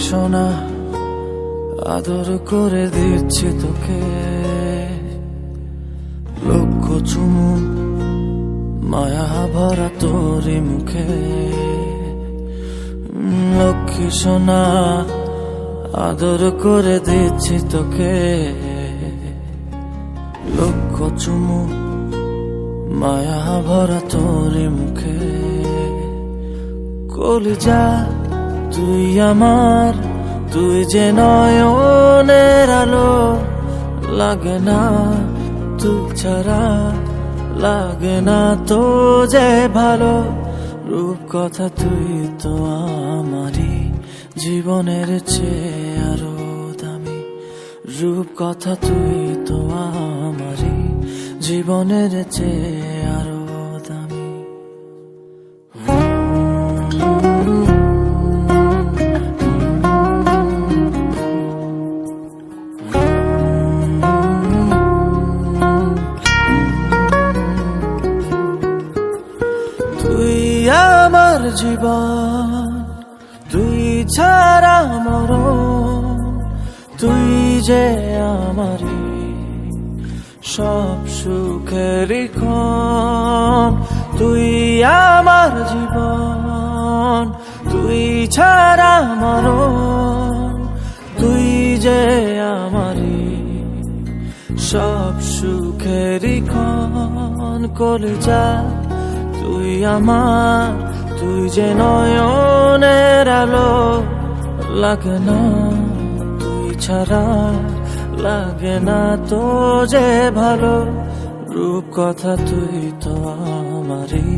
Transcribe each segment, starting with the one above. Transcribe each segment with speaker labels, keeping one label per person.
Speaker 1: সোনা আদর করে দিচ্ছি তোকে, লক্ষ চুমু মায়া ভরা তোরি মুখে। লক্ষ্মী সোনা আদর করে দিচ্ছি তোকে, লক্ষ চুমু মায়া ভরা তোরি মুখে। কলিজা তুই আমার, তুই যে নয়নের আলো, লাগে না তুই ছাড়া, লাগে না তো যে ভালো। রূপ কথা তুই তো আমারই জীবনের চেয়ে আরো দামি, রূপ কথা তুই তো আমারই জীবনের চেয়ে আরো দামি। তুই আমার জীবন, তুই ছাড়া মরণ, তুই যে আমারই সব সুখের ক্ষণ। তুই আমার জীবন, তুই ছাড়া মরণ, তুই যে আমারই সব সুখের ক্ষণ। কলিজা তুই আমার, তুই যে নয়নের আলো, লাগে না তুই ছাড়া, লাগে না তো যে ভালো। রূপ কথা তুই তো আমারই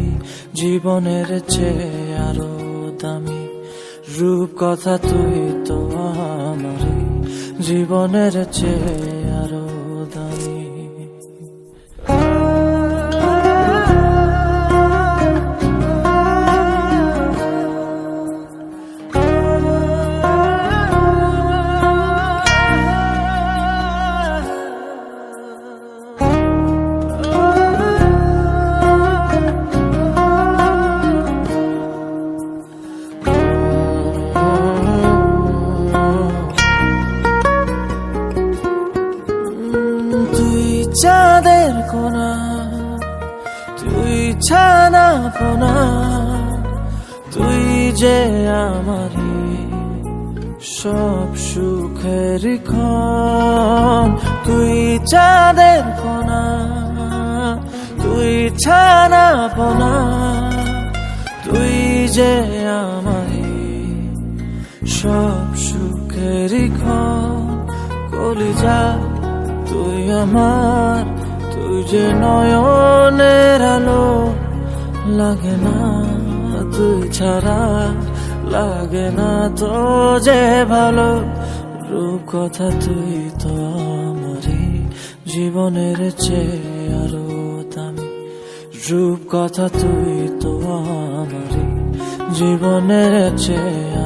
Speaker 1: জীবনের চেয়ে আরো দামি, রূপ কথা তুই তো আমারই জীবনের চেয়ে আরো দামি। তুই চাঁদের কোনা, তুই ছানা পোনা, তুই যে আমারই সব সুখের ক্ষণ। তুই চাঁদের কোনা, তুই ছানা পোনা, তুই যে আমারই সব সুখের ক্ষণ। কলিজা তুই আমার, তুই যে নয়নের আলো, লাগে না তুই ছাড়া, লাগে না তো যে ভালো। রূপ কথা তুই তো আমারই জীবনের চেয়ে আরো দামি, রূপ কথা তুই তো আমারই জীবনের চেয়ে